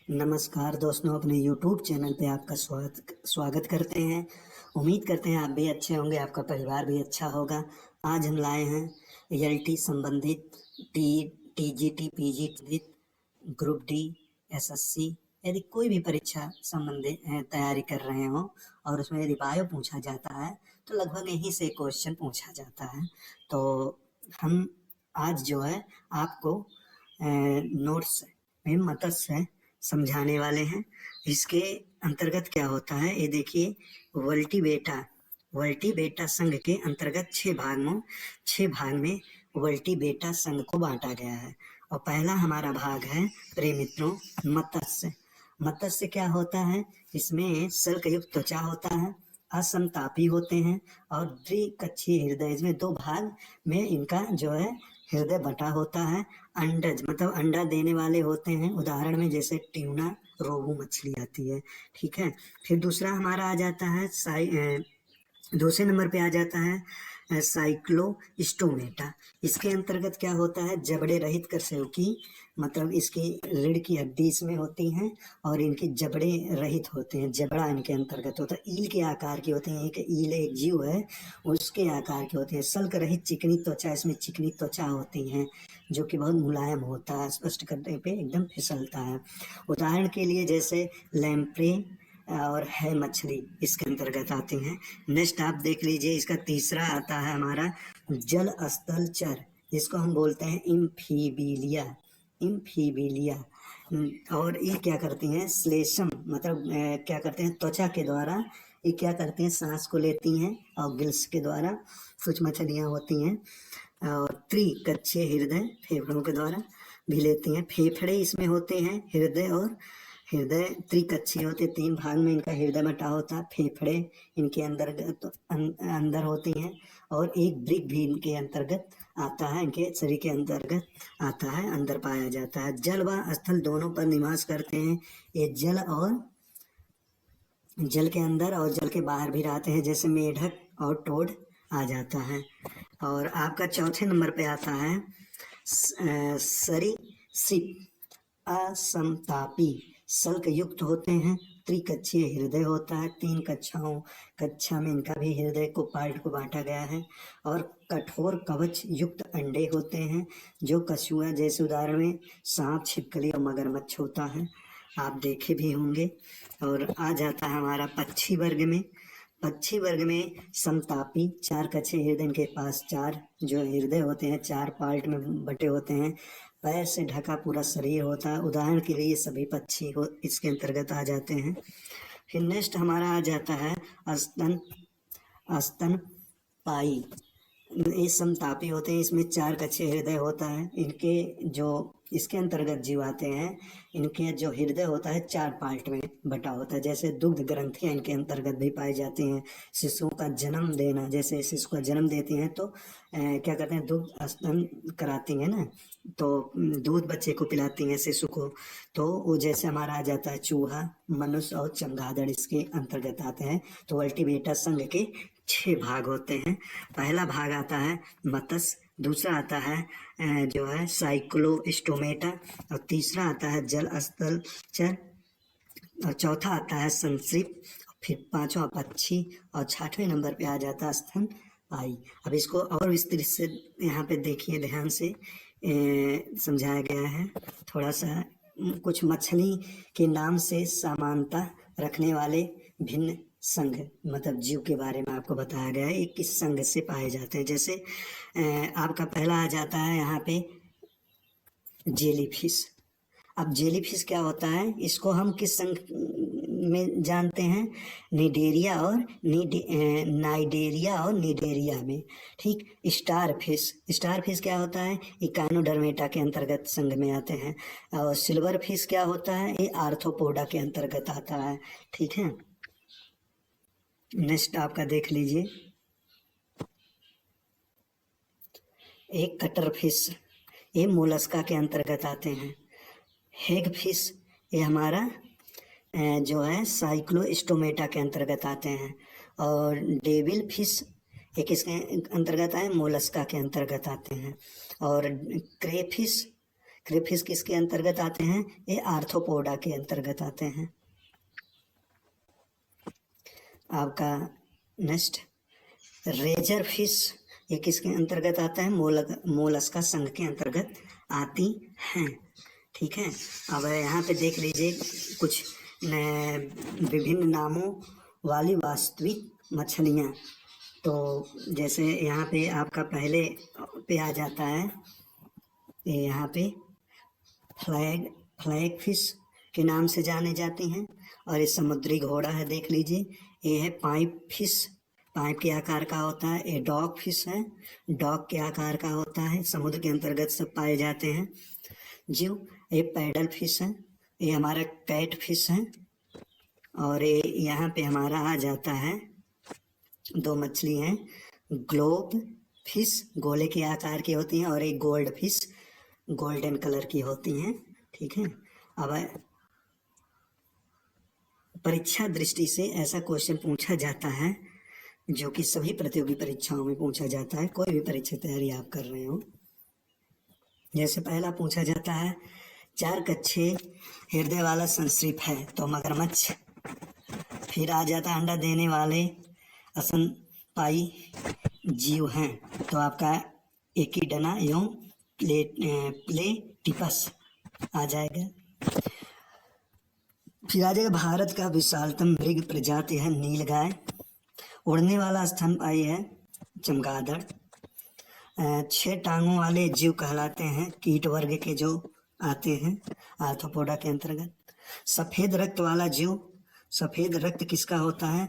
नमस्कार दोस्तों, अपने YouTube चैनल पे आपका स्वागत करते हैं। उम्मीद करते हैं आप भी अच्छे होंगे, आपका परिवार भी अच्छा होगा। आज हम लाए हैं एलटी संबंधित TGT PG group D SSC यदि कोई भी परीक्षा संबंधित तैयारी कर रहे हो और उसमें यदि बायो पूछा जाता है तो लगभग यहीं से क्वेश्चन पूछा जाता है। तो हम आज जो है आपको नोट्स में मत्स्य समझाने वाले हैं। इसके अंतर्गत क्या होता है ये देखिए। वल्टी बेटा संघ के अंतर्गत 6 भाग में वल्टी बेटा संघ को बांटा गया है। और पहला हमारा भाग है प्रिय मित्रों मत्स्य। मत्स्य क्या होता है? इसमें सल्कयुक्त त्वचा होता है, असमतापी होते हैं और द्विकक्षीय हृदय। इसमें 2 भाग में इनका जो है हृदय बटा होता है। अंडज मतलब अंडा देने वाले होते हैं, उदाहरण में जैसे ट्यूना, रोहू मछली आती है। ठीक है। फिर दूसरा हमारा आ जाता है दूसरे नंबर पे आ जाता है साइक्लोस्टोमेटा। इसके अंतर्गत क्या होता है? जबड़े रहित कर्शेरुकी, मतलब इसकी रीढ़ की हड्डी इसमें होती हैं और इनके जबड़े रहित होते हैं। जबड़ा इनके अंतर्गत होता है। ईल के आकार के होते हैं। एक ईल एक जीव है, उसके आकार के होते हैं। सल्क रहित चिकनी त्वचा, इसमें चिकनी त्वचा होती है जो कि बहुत मुलायम होता है, स्पष्ट करने पे एकदम फिसलता है। उदाहरण के लिए जैसे लैम्प्रे और है मछली इसके अंतर्गत आती हैं। नेक्स्ट आप देख लीजिए, इसका तीसरा आता है हमारा जल स्थल चर, जिसको हम बोलते हैं इम्फीबिलिया। और ये क्या करती हैं? श्लेषम मतलब क्या करते हैं? त्वचा के द्वारा ये क्या करते हैं? सांस को लेती हैं और गिल्स के द्वारा कुछ मछलियाँ होती हैं। और त्रिकक्षीय हृदय फेफड़ों के द्वारा भी लेती हैं। फेफड़े इसमें होते हैं, हृदय त्रिकक्षीय होते, 3 भाग में इनका हृदय बटा होता है। फेफड़े इनके अंदर होती हैं और एक वृक्क भी इनके अंतर्गत आता है, इनके शरीर के अंतर्गत आता है, अंदर पाया जाता है। जल व स्थल दोनों पर निवास करते हैं। ये जल के अंदर और जल के बाहर भी रहते हैं, जैसे मेढक और टोड आ जाता है। और आपका चौथे नंबर पे आता है सरीसृप। असमतापी सल्क युक्त होते हैं, त्रिकक्षीय हृदय होता है। 3 कक्षा में इनका भी हृदय को पार्ट को बांटा गया है। और कठोर कवच युक्त अंडे होते हैं, जो कछुआ जैसे उदाहरण में सांप, छिपकली और मगरमच्छ होता है, आप देखे भी होंगे। और आ जाता है हमारा पक्षी वर्ग में समतापी 4 कक्षीय हृदय, इनके पास 4 जो हृदय होते हैं 4 पार्ट में बटे होते हैं। पैर से ढका पूरा शरीर होता है। उदाहरण के लिए सभी पक्षी इसके अंतर्गत आ जाते हैं। फिर नेक्स्ट हमारा आ जाता है स्तनपायी। ये समतापी होते हैं, इसमें 4 कक्षीय हृदय होता है। इनके जो इसके अंतर्गत जीव आते हैं, इनके जो हृदय होता है 4 पार्ट में बटा होता है। जैसे दुग्ध ग्रंथियां इनके अंतर्गत भी पाई जाती हैं। शिशुओं का जन्म देना, जैसे शिशु का जन्म देती हैं तो क्या करते हैं? दुग्ध स्तन कराती हैं ना, तो दूध बच्चे को पिलाती हैं शिशु को। तो वो जैसे हमारा आ जाता है चूहा, मनुष्य और चमगादड़ इसके अंतर्गत आते हैं। तो वल्टीबेटा संघ के 6 भाग होते हैं। पहला भाग आता है मत्स्य, दूसरा आता है जो है साइक्लोस्टोमेटा, और तीसरा आता है जल स्थल चर, और चौथा आता है संसृप, फिर 5वां पक्षी, और 6वें नंबर पे आ जाता है स्तनपायी। अब इसको और विस्तृत से यहाँ पे देखिए, ध्यान से समझाया गया है। थोड़ा सा कुछ मछली के नाम से समानता रखने वाले भिन्न संघ मतलब जीव के बारे में आपको बताया गया है, ये किस संघ से पाए जाते हैं। जैसे आपका पहला आ जाता है यहाँ पे जेलीफिश। अब जेलीफिश क्या होता है? इसको हम किस संघ में जानते हैं? नाइडेरिया और निडेरिया में। ठीक। स्टार फिश क्या होता है? इकानोडर्मेटा के अंतर्गत संघ में आते हैं। और सिल्वर फिश क्या होता है? ये आर्थ्रोपोडा के अंतर्गत आता है। ठीक है। नेक्स्ट आपका देख लीजिए, एक कटर फिश, ये मोलस्का के अंतर्गत आते हैं। हेग फिश ये हमारा जो है साइक्लोस्टोमेटा के अंतर्गत आते हैं। और डेविल फिश ये किसके अंतर्गत आए? मोलस्का के अंतर्गत आते हैं। और क्रेफिश क्रेफिश किसके अंतर्गत आते हैं? ये आर्थ्रोपोडा के अंतर्गत आते हैं। आपका नेक्स्ट रेजर फिश, ये किसके अंतर्गत आता है? मोलस्का संघ के अंतर्गत आती हैं। ठीक है, अब यहाँ पे देख लीजिए कुछ विभिन्न नामों वाली वास्तविक मछलियाँ। तो जैसे यहाँ पे आपका पहले पे आ जाता है, ये यहाँ पे फ्लैग फिश के नाम से जाने जाती हैं। और ये समुद्री घोड़ा है, देख लीजिए, ये है पाइप फिश, पाइप के आकार का होता है। ये डॉग फिश है, डॉग के आकार का होता है, समुद्र के अंतर्गत सब पाए जाते हैं जीव। ये पैडल फिश है, ये हमारा कैट फिश है। और ये यहाँ पे हमारा आ जाता है, दो मछली हैं, ग्लोब फिश, गोले के आकार की होती हैं, और एक गोल्ड फिश, गोल्डन कलर की होती हैं। ठीक है, अब परीक्षा दृष्टि से ऐसा क्वेश्चन पूछा जाता है जो कि सभी प्रतियोगी परीक्षाओं में पूछा जाता है, कोई भी परीक्षा तैयारी आप कर रहे हो। जैसे पहला पूछा जाता है, 4 कच्छे हृदय वाला सरीसृप है तो मगरमच्छ। फिर आ जाता है अंडा देने वाले स्तनपायी जीव हैं तो आपका एकिडना एवं प्लेटिपस आ जाएगा। फिर आ जाएगा भारत का विशालतम मृग प्रजाति है नीलगाय। उड़ने वाला स्तनपायी है चमगादड़। 6 टांगों वाले जीव कहलाते हैं कीट वर्ग के जो आते हैं आर्थ्रोपोडा के अंतर्गत। सफ़ेद रक्त वाला जीव, सफ़ेद रक्त किसका होता है?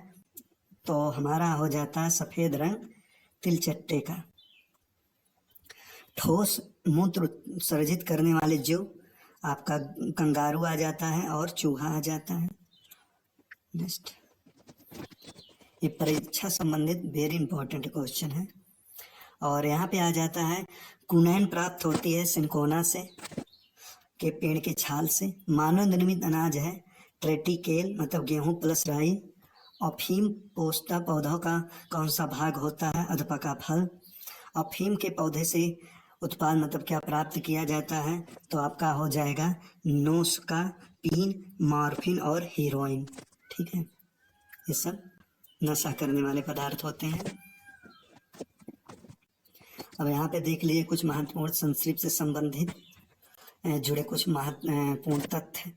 तो हमारा हो जाता है सफ़ेद रंग तिलचट्टे का। ठोस मूत्र सर्जित करने वाले जीव आपका कंगारू आ जाता है और चूहा आ जाता है। नेक्स्ट, ये परीक्षा संबंधित वेरी इंपॉर्टेंट क्वेश्चन है। और यहाँ पे आ जाता है कुनैन प्राप्त होती है सिनकोना से के पेड़ के छाल से। मानव निर्मित अनाज है ट्रेटिकेल, मतलब गेहूं प्लस राई। अफीम पोस्ता पौधों का कौन सा भाग होता है? अधपका फल। अफीम के पौधे से उत्पाद मतलब क्या प्राप्त किया जाता है? तो आपका हो जाएगा नोस्का, पीन, मॉर्फिन और हीरोइन। ठीक है, ये सब नशा करने वाले पदार्थ होते हैं। अब यहाँ पे देख लीजिए कुछ महत्वपूर्ण संस्कृत से संबंधित जुड़े कुछ महत्वपूर्ण तथ्य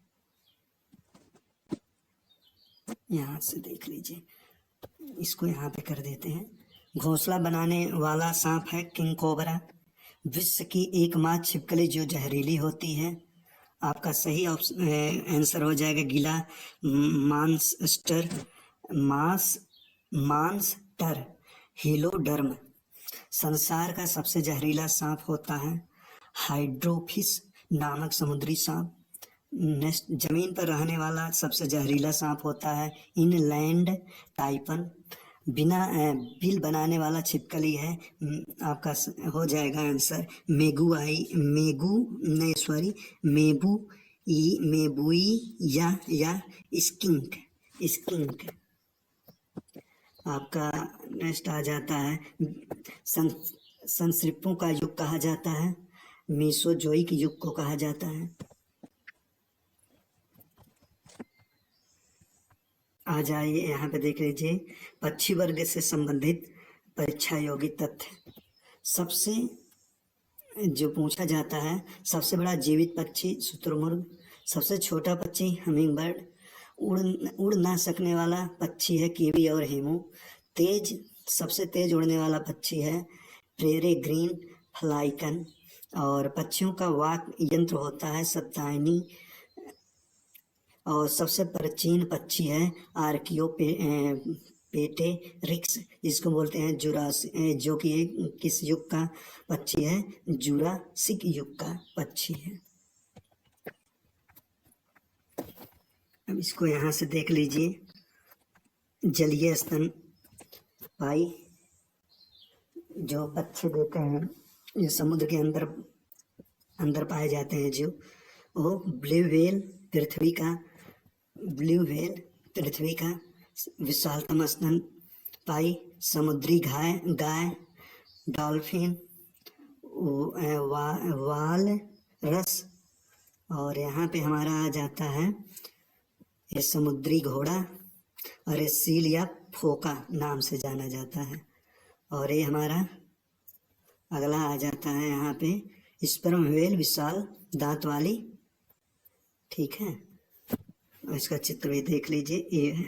यहाँ से देख लीजिए, इसको यहाँ पे कर देते हैं। घोंसला बनाने वाला सांप है किंग कोबरा। विश्व की एकमात्र छिपकली जो जहरीली होती है। आपका सही आंसर हो जाएगा गीला मांसटर हीलोडर्म। संसार का सबसे जहरीला सांप होता है हाइड्रोफिश नामक समुद्री सांप। नेक्स्ट, जमीन पर रहने वाला सबसे जहरीला सांप होता है इनलैंड टाइपन। बिना बिल बनाने वाला छिपकली है, आपका हो जाएगा आंसर मेबुई या स्किंक। आपका नेक्स्ट आ जाता है संस्कृपों का युग कहा जाता है, मीसोजोइक युग को कहा जाता है। आ जाइए यहाँ पे देख लीजिए पक्षी वर्ग से संबंधित परीक्षा योग्य तथ्य। सबसे जो पूछा जाता है, सबसे बड़ा जीवित पक्षी शुतुरमुर्ग। सबसे छोटा पक्षी हमिंगबर्ड। उड़ ना सकने वाला पक्षी है कीवी और हेमू। सबसे तेज उड़ने वाला पक्षी है पेरेग्रीन फ्लाइकन। और पक्षियों का वाक यंत्र होता है सप्ताहिनी। और सबसे प्राचीन पक्षी है आर्कियोपेटेरिक्स, जिसको बोलते हैं जुरासिक, जो कि किस युग का पक्षी है? जुरासिक युग का पक्षी है। अब इसको यहाँ से देख लीजिए, जलीय स्तनपायी जो बच्चे देते हैं, जो समुद्र के अंदर पाए जाते हैं जो वो ब्लू व्हेल पृथ्वी का विशालतम स्तनपायी समुद्री गाय, डॉल्फिन, वाल रस। और यहाँ पे हमारा आ जाता है ये समुद्री घोड़ा, और ये सील या फोका नाम से जाना जाता है। और ये हमारा अगला आ जाता है यहाँ पे स्पर्म व्हेल, विशाल दांत वाली। ठीक है, इसका चित्र भी देख लीजिए, ये है।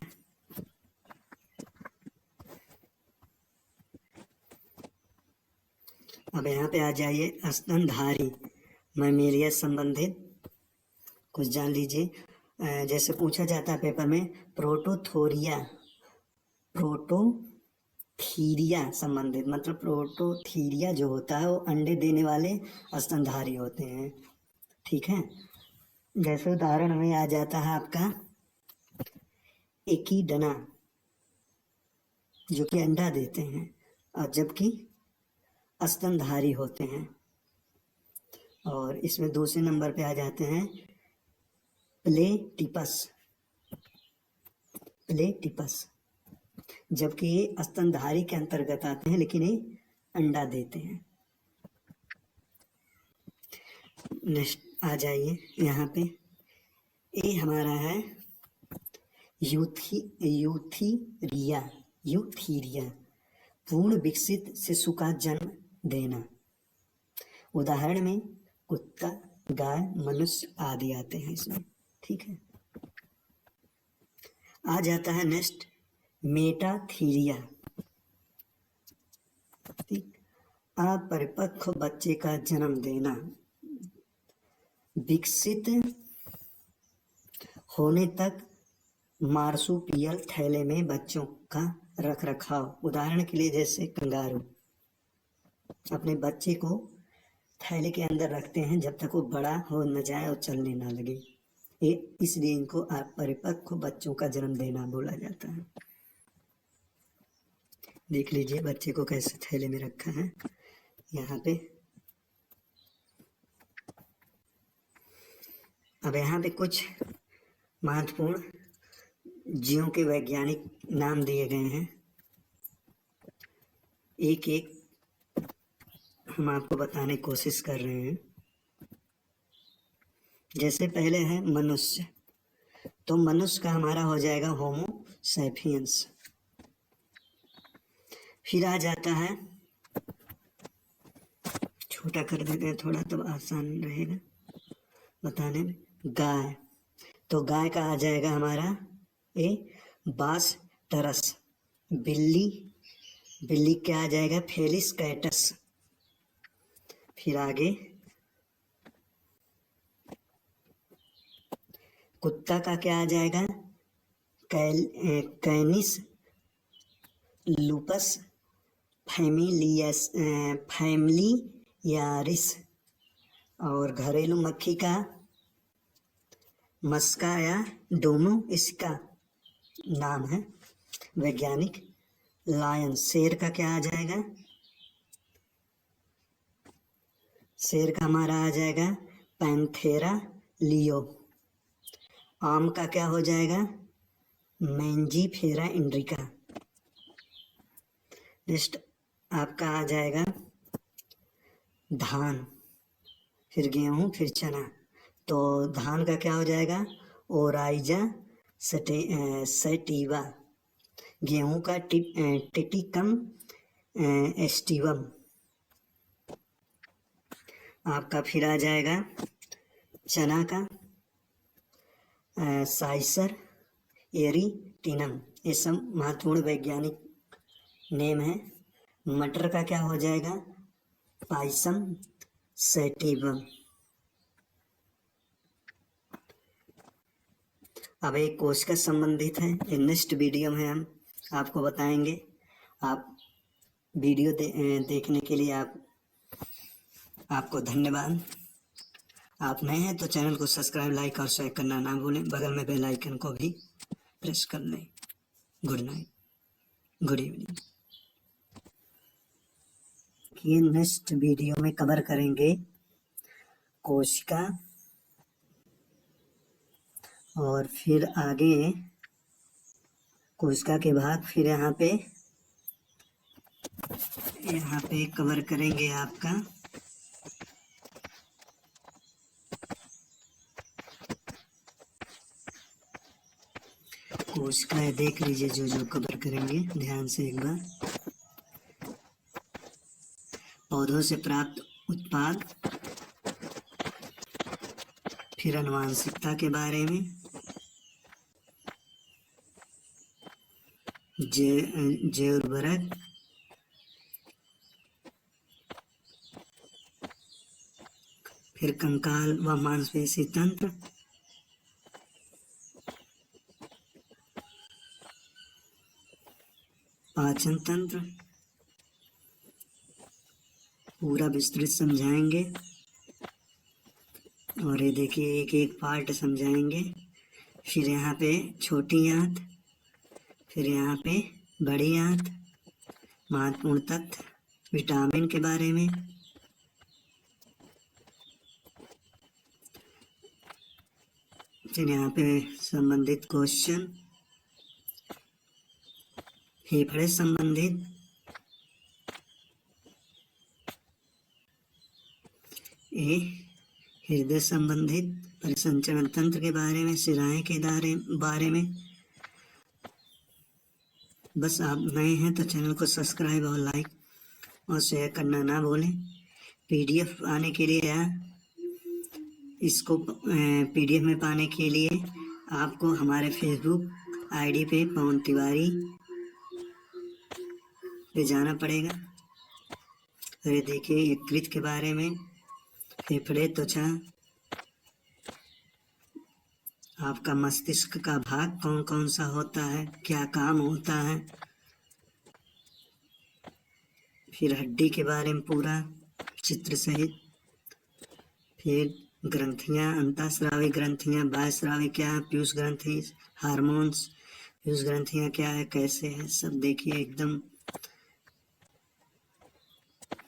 अब यहाँ पे आ जाइए स्तनधारी मैमेलिया संबंधित कुछ जान लीजिए। जैसे पूछा जाता है पेपर में, प्रोटोथीरिया संबंधित, मतलब प्रोटोथीरिया जो होता है वो अंडे देने वाले स्तनधारी होते हैं। ठीक है, जैसे उदाहरण में आ जाता है आपका एकीडना, जो कि अंडा देते हैं और जबकि स्तनधारी होते हैं। और इसमें दूसरे नंबर पे आ जाते हैं प्लेटिपस, जबकि ये स्तनधारी के अंतर्गत आते हैं लेकिन ये अंडा देते हैं। नेक्स्ट आ जाइए यहाँ पे, ये हमारा है यूथीरिया, पूर्ण विकसित शिशु का जन्म देना। उदाहरण में कुत्ता, गाय, मनुष्य आदि आते हैं इसमें। ठीक है, आ जाता है नेक्स्ट मेटाथीरिया। ठीक, अपरिपक्व बच्चे का जन्म देना, विकसित होने तक मार्सुपियल थैले में बच्चों का रख रखाव। उदाहरण के लिए जैसे कंगारू अपने बच्चे को थैले के अंदर रखते हैं जब तक वो बड़ा हो न जाए और चलने ना लगे, ये इसलिए इनको अपरिपक्व बच्चों का जन्म देना बोला जाता है। देख लीजिए बच्चे को कैसे थैले में रखा है यहाँ पे। अब यहाँ पे कुछ महत्वपूर्ण जीवों के वैज्ञानिक नाम दिए गए हैं, एक एक हम आपको बताने की कोशिश कर रहे हैं। जैसे पहले है मनुष्य, तो मनुष्य का हमारा हो जाएगा होमो सैपियंस। फिर आ जाता है, छोटा कर देते हैं थोड़ा तो आसान रहेगा बताने में, गाय। तो गाय का आ जाएगा हमारा ए बास टरस। बिल्ली क्या आ जाएगा, फेलिस कैटस। फिर आगे कुत्ता का क्या आ जाएगा, कैनिस लूपस फैमिलियारिस। और घरेलू मक्खी का मस्का या डोमो इसका नाम है वैज्ञानिक। लायन, शेर का क्या आ जाएगा, शेर का हमारा आ जाएगा पैंथेरा लियो। आम का क्या हो जाएगा, मैंजीफेरा इंडिका। नेक्स्ट आपका आ जाएगा धान, फिर गेहूं, फिर चना। तो धान का क्या हो जाएगा, ओराइजा सैटिवा। गेहूं का टिटिकम एस्टिवम। आपका फिर आ जाएगा चना का साइसर एरिटिनम। ये सब महत्वपूर्ण वैज्ञानिक नेम है। मटर का क्या हो जाएगा, पाइसम सैटिवम। अब एक कोश का संबंधित है, ये नेक्स्ट वीडियो में हम आपको बताएंगे। आप वीडियो देखने के लिए आपको धन्यवाद। आप नए हैं तो चैनल को सब्सक्राइब, लाइक और शेयर करना ना भूलें। बगल में बेल आइकन को भी प्रेस कर लें। Good night, good evening. ये नेक्स्ट वीडियो में कवर करेंगे कोशिका, और फिर आगे कोशिका के बाद फिर यहाँ पे कवर करेंगे आपका कोशिका है, देख लीजिए जो जो कवर करेंगे ध्यान से एक बार। पौधों से प्राप्त उत्पाद, फिर आनुवंशिकता के बारे में, जैव उर्वरक, फिर कंकाल व मांसपेशी तंत्र, पाचन तंत्र, पूरा विस्तृत समझाएंगे। और ये देखिए एक एक पार्ट समझाएंगे। फिर यहाँ पे छोटी आंत, फिर यहाँ पे बड़ी आंत, महत्वपूर्ण तथ्य विटामिन के बारे में, फिर यहाँ पे संबंधित क्वेश्चन, फेफड़े संबंधित, ये हृदय संबंधित, परिसंचरण तंत्र के बारे में, शिराएं के बारे में। बस आप नए हैं तो चैनल को सब्सक्राइब और लाइक और शेयर करना ना भूलें। पीडीएफ पाने के लिए इसको पीडीएफ में पाने के लिए आपको हमारे फेसबुक आईडी पे पवन तिवारी पे जाना पड़ेगा। अरे देखिए यकृत के बारे में, फेफड़े, त्वचा, आपका मस्तिष्क का भाग कौन कौन सा होता है, क्या काम होता है, फिर हड्डी के बारे में पूरा चित्र सहित, फिर ग्रंथियां, अंतःस्रावी ग्रंथियां, बाह्यस्रावी क्या है, पीयूष ग्रंथि, हार्मोन्स, पीयूष ग्रंथियां क्या है, कैसे है, सब देखिए एकदम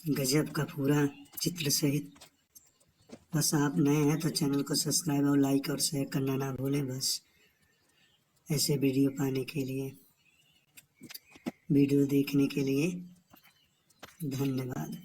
गजब का पूरा चित्र सहित। बस आप नए हैं तो चैनल को सब्सक्राइब और लाइक और शेयर करना ना भूलें। बस ऐसे वीडियो पाने के लिए, वीडियो देखने के लिए धन्यवाद।